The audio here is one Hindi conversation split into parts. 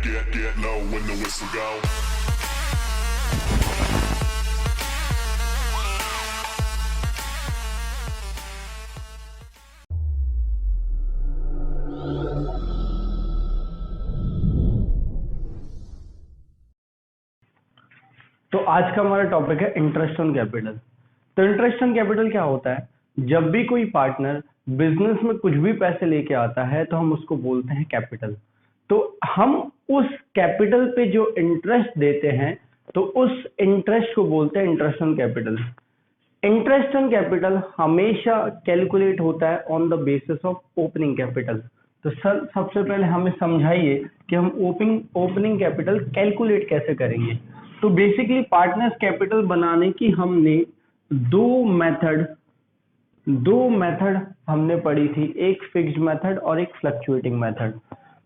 Get low when the whistle go. तो आज का हमारा टॉपिक है इंटरेस्ट ऑन कैपिटल। तो इंटरेस्ट ऑन कैपिटल क्या होता है? जब भी कोई पार्टनर बिजनेस में कुछ भी पैसे लेके आता है तो हम उसको बोलते हैं कैपिटल। तो हम उस कैपिटल पे जो इंटरेस्ट देते हैं तो उस इंटरेस्ट को बोलते हैं interest on capital. Interest on capital हमेशा कैलकुलेट होता है on the basis of opening capital. तो सर सबसे पहले हमें समझाइए कि हम ओपनिंग कैपिटल कैलकुलेट कैसे करेंगे। तो बेसिकली पार्टनर्स कैपिटल बनाने की हमने दो मेथड हमने पढ़ी थी, एक फिक्स्ड मेथड और एक फ्लक्चुएटिंग मेथड।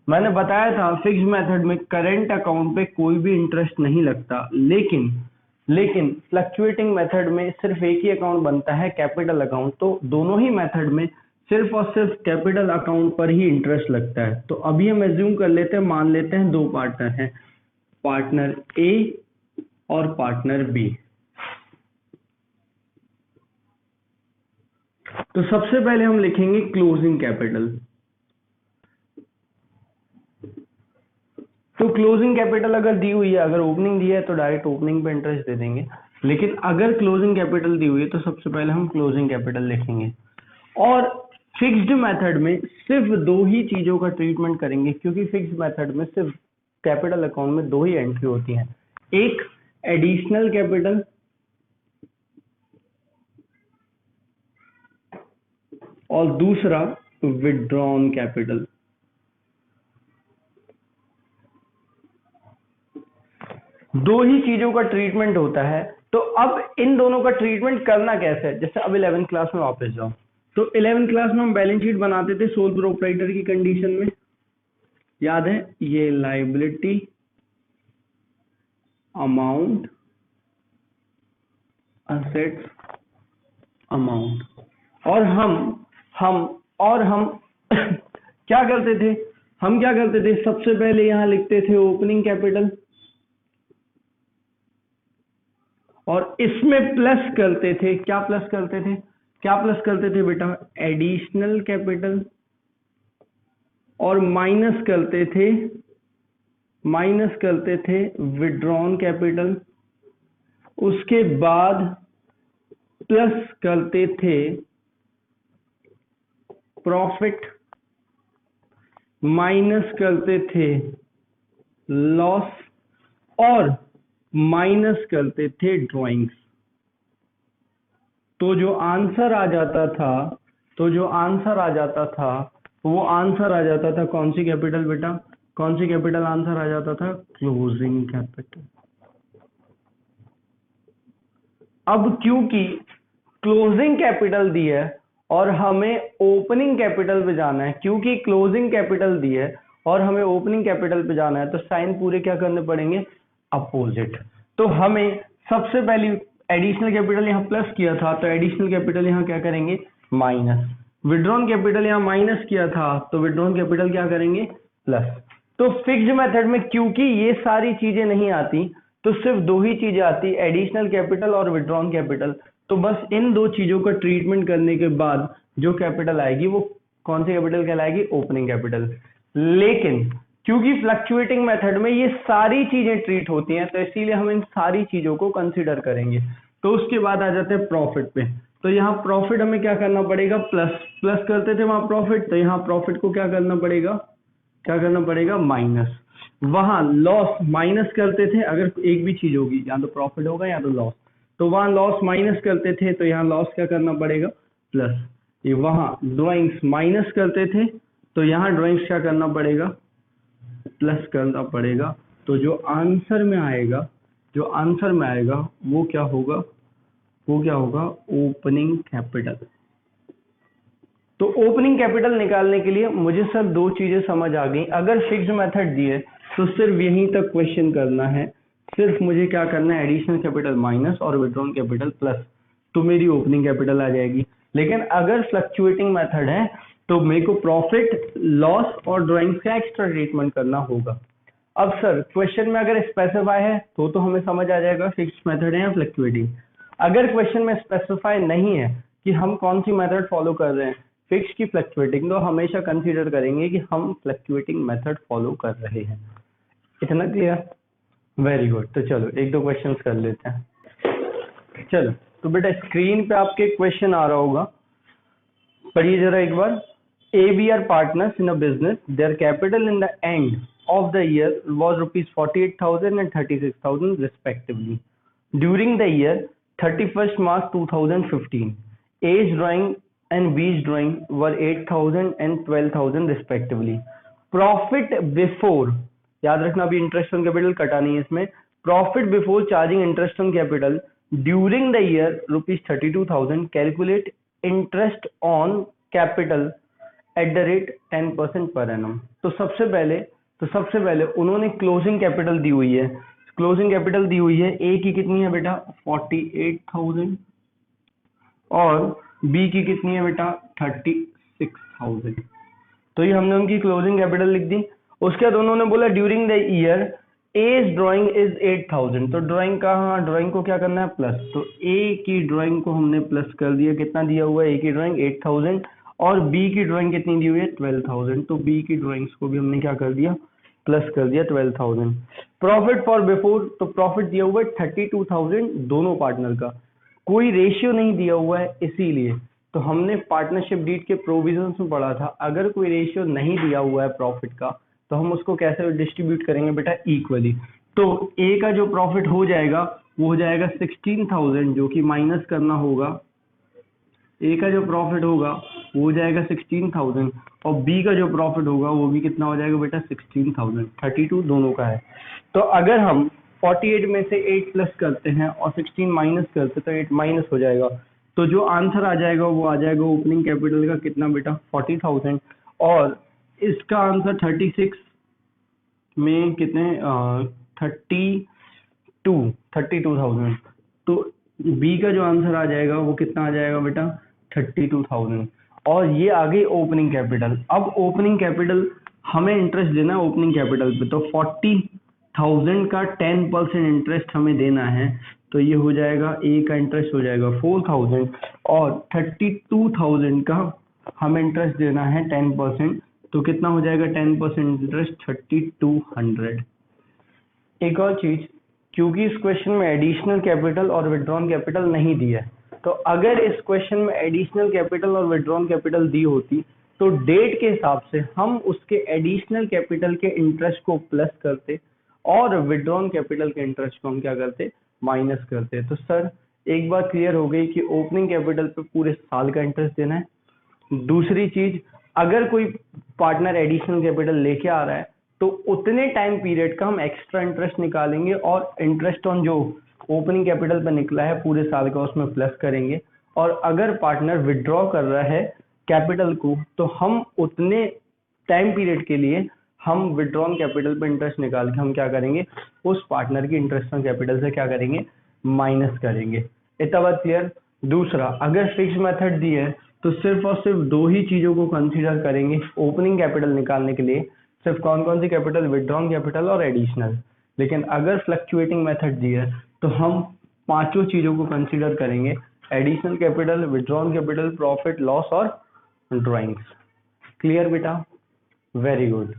मैंने बताया था फिक्स्ड मेथड में करंट अकाउंट पे कोई भी इंटरेस्ट नहीं लगता, लेकिन फ्लक्चुएटिंग मेथड में सिर्फ एक ही अकाउंट बनता है, कैपिटल अकाउंट। तो दोनों ही मेथड में सिर्फ और सिर्फ कैपिटल अकाउंट पर ही इंटरेस्ट लगता है। तो अभी हम एज्यूम कर लेते हैं, मान लेते हैं दो पार्टनर हैं, पार्टनर ए और पार्टनर बी। तो सबसे पहले हम लिखेंगे क्लोजिंग कैपिटल। तो क्लोजिंग कैपिटल अगर दी हुई है, अगर ओपनिंग दी है तो डायरेक्ट ओपनिंग पे इंटरेस्ट दे देंगे, लेकिन अगर क्लोजिंग कैपिटल दी हुई है तो सबसे पहले हम क्लोजिंग कैपिटल लिखेंगे। और फिक्स्ड मेथड में सिर्फ दो ही चीजों का ट्रीटमेंट करेंगे, क्योंकि फिक्स्ड मेथड में सिर्फ कैपिटल अकाउंट में दो ही एंट्री होती हैं, एक एडिशनल कैपिटल और दूसरा विथड्रॉन कैपिटल। दो ही चीजों का ट्रीटमेंट होता है। तो अब इन दोनों का ट्रीटमेंट करना कैसे है? जैसे अब 11th क्लास में वापस जाओ, तो 11th क्लास में हम बैलेंस शीट बनाते थे सोल प्रोप्राइटर की कंडीशन में, याद है? ये लायबिलिटी अमाउंट, असेट्स अमाउंट, और हम क्या करते थे? सबसे पहले यहां लिखते थे ओपनिंग कैपिटल और इसमें प्लस करते थे, क्या प्लस करते थे बेटा? एडिशनल कैपिटल, और माइनस करते थे विथड्रॉन कैपिटल। उसके बाद प्लस करते थे प्रॉफिट, माइनस करते थे लॉस, और माइनस करते थे ड्राइंग्स। तो जो आंसर आ जाता था वो आंसर आ जाता था कौन सी कैपिटल बेटा? कौन सी कैपिटल आंसर आ जाता था? Closing capital. अब क्योंकि क्लोजिंग कैपिटल दी है और हमें ओपनिंग कैपिटल पे जाना है, क्योंकि क्लोजिंग कैपिटल दी है और हमें ओपनिंग कैपिटल पे जाना है, तो साइन पूरे क्या करने पड़ेंगे? अपोजिट। तो हमें सबसे पहली एडिशनल कैपिटल यहाँ प्लस किया था, तो एडिशनल कैपिटल यहाँ क्या करेंगे? माइनस। विथड्रॉन कैपिटल यहाँ माइनस किया था, तो विथड्रॉन कैपिटल क्या करेंगे? प्लस। तो फिक्स्ड मेथड में क्योंकि ये सारी चीजें नहीं आती, तो सिर्फ दो ही चीजें आती, एडिशनल कैपिटल और विथड्रॉन कैपिटल। तो बस इन दो चीजों का ट्रीटमेंट करने के बाद जो कैपिटल आएगी वो कौन सी कैपिटल कहलाएगी? Opening capital. लेकिन क्योंकि फ्लक्चुएटिंग मेथड में ये सारी चीजें ट्रीट होती हैं, तो इसीलिए हम इन सारी चीजों को कंसीडर करेंगे। तो उसके बाद आ जाते हैं प्रॉफिट पे। तो यहाँ प्रॉफिट हमें क्या करना पड़ेगा? प्लस करते थे वहां प्रॉफिट, तो यहाँ प्रॉफिट को क्या करना पड़ेगा? माइनस। वहां लॉस माइनस करते थे, अगर एक भी चीज होगी, या तो प्रॉफिट होगा या तो लॉस, तो वहां लॉस माइनस करते थे, तो यहाँ लॉस क्या करना पड़ेगा? प्लस। ये वहां ड्राइंग्स माइनस करते थे, तो यहाँ ड्राइंग्स क्या करना पड़ेगा? प्लस करना पड़ेगा। तो जो आंसर में आएगा वो क्या होगा? Opening capital. तो ओपनिंग कैपिटल निकालने के लिए मुझे सर दो चीजें समझ आ गई। अगर फिक्स्ड मेथड दी है तो सिर्फ यहीं तक क्वेश्चन करना है, सिर्फ मुझे क्या करना है? एडिशनल कैपिटल माइनस और विथड्रॉन कैपिटल प्लस, तो मेरी ओपनिंग कैपिटल आ जाएगी। लेकिन अगर फ्लक्चुएटिंग मेथड है तो मेरे को प्रॉफिट, लॉस और ड्राइंग्स का एक्स्ट्रा ट्रीटमेंट करना होगा। अब सर क्वेश्चन में अगर स्पेसिफाई है तो हमें समझ आ जाएगा फिक्स्ड मेथड है या फ्लक्चुएटिंग। अगर क्वेश्चन में स्पेसिफाई नहीं है कि हम कौन सी मेथड फॉलो कर रहे हैं, फिक्स्ड की फ्लक्चुएटिंग, तो हमेशा कंसीडर करेंगे कि हम फ्लक्चुएटिंग मेथड फॉलो कर रहे हैं। इतना क्लियर? Very good. तो चलो एक दो क्वेश्चंस कर लेते हैं। चलो तो बेटा स्क्रीन पे आपके क्वेश्चन आ रहा होगा, पढ़िए जरा एक बार। AB are partners in a business. Their capital in the end of the year was rupees 48,000 and 36,000 respectively. During the year 31st March 2015, A's drawing and B's drawing were 8,000 and 12,000 respectively. Profit before, याद रखना अभी इंटरेस्ट ऑन कैपिटल कटा नहीं है इसमें, profit before charging interest on capital during the year rupees 32,000, calculate interest on capital at the rate 10% per annum. तो सबसे पहले उन्होंने क्लोजिंग कैपिटल दी हुई है, क्लोजिंग कैपिटल दी हुई है। ए की कितनी है बेटा 48,000 और बी की कितनी है बेटा 36,000। तो ये हमने उनकी क्लोजिंग कैपिटल लिख दी। उसके बाद उन्होंने बोला during the year as drawing is 8,000, तो ड्राइंग ड्राइंग को क्या करना है प्लस, तो ए की ड्राइंग को हमने प्लस कर दिया। कितना दिया हुआ है ए की ड्राइंग 8,000 और बी की ड्राइंग कितनी दी हुई है 12,000, तो बी की ड्राइंग्स को भी हमने क्या कर दिया प्लस कर दिया 12,000। प्रॉफिट फॉर बिफोर, तो प्रॉफिट दिया हुआ है 32,000 दोनों पार्टनर का, कोई रेशियो नहीं दिया हुआ है इसीलिए। तो हमने पार्टनरशिप डीड के प्रोविजंस में पढ़ा था, अगर कोई रेशियो नहीं दिया हुआ है प्रॉफिट का तो हम उसको कैसे डिस्ट्रीब्यूट करेंगे बेटा इक्वली। तो ए का जो प्रॉफिट हो जाएगा वो हो जाएगा 16,000, जो कि माइनस करना होगा, ए का जो प्रॉफिट होगा वो हो जाएगा 16,000 और बी का जो प्रॉफिट होगा वो भी कितना हो जाएगा बेटा 16,000, 32 दोनों का है। तो अगर हम 48 में से 8 प्लस करते हैं और 16 माइनस करते तो 8 माइनस हो जाएगा, तो जो आंसर आ जाएगा वो आ जाएगा ओपनिंग कैपिटल का कितना बेटा 40,000 और इसका आंसर 36 में कितने 32,000। तो बी का जो आंसर आ जाएगा वो कितना आ जाएगा बेटा 32,000 और ये आ गई ओपनिंग कैपिटल। अब ओपनिंग कैपिटल हमें इंटरेस्ट देना है ओपनिंग कैपिटल पे, तो 40,000 का 10% इंटरेस्ट हमें देना है, तो ये हो जाएगा ए का इंटरेस्ट हो जाएगा 4,000 और 32,000 का हमें इंटरेस्ट देना है 10%, तो कितना हो जाएगा 10% इंटरेस्ट 3,200। एक और चीज, क्योंकि इस क्वेश्चन में एडिशनल कैपिटल और विड्रॉन कैपिटल नहीं दिया है, तो अगर इस क्वेश्चन में एडिशनल कैपिटल और विड्रॉन कैपिटल दी होती तो डेट के हिसाब से हम उसके एडिशनल कैपिटल के इंटरेस्ट को प्लस करते और विड्रॉन कैपिटल के इंटरेस्ट को हम क्या करते माइनस करते। तो सर एक बात क्लियर हो गई कि ओपनिंग कैपिटल पे पूरे साल का इंटरेस्ट देना है। दूसरी चीज, अगर कोई पार्टनर एडिशनल कैपिटल लेके आ रहा है तो उतने टाइम पीरियड का हम एक्स्ट्रा इंटरेस्ट निकालेंगे और इंटरेस्ट ऑन जो ओपनिंग कैपिटल पर निकला है पूरे साल का उसमें प्लस करेंगे। और अगर पार्टनर विड्रॉ कर रहा है कैपिटल को तो हम उतने टाइम पीरियड के लिए हम विड्रॉन कैपिटल पर इंटरेस्ट निकाल के हम क्या करेंगे उस पार्टनर की इंटरेस्ट ऑन कैपिटल से क्या करेंगे माइनस करेंगे। इतना बात क्लियर। दूसरा, अगर फिक्स मेथड दी है तो सिर्फ और सिर्फ दो ही चीजों को कंसीडर करेंगे ओपनिंग कैपिटल निकालने के लिए, सिर्फ कौन कौन सी कैपिटल, विड्रॉन कैपिटल और एडिशनल। लेकिन अगर फ्लक्चुएटिंग मेथड दी है तो हम पांचों चीजों को कंसीडर करेंगे, additional capital, withdrawn capital, profit loss और ड्राइंग्स। क्लियर बेटा? Very good.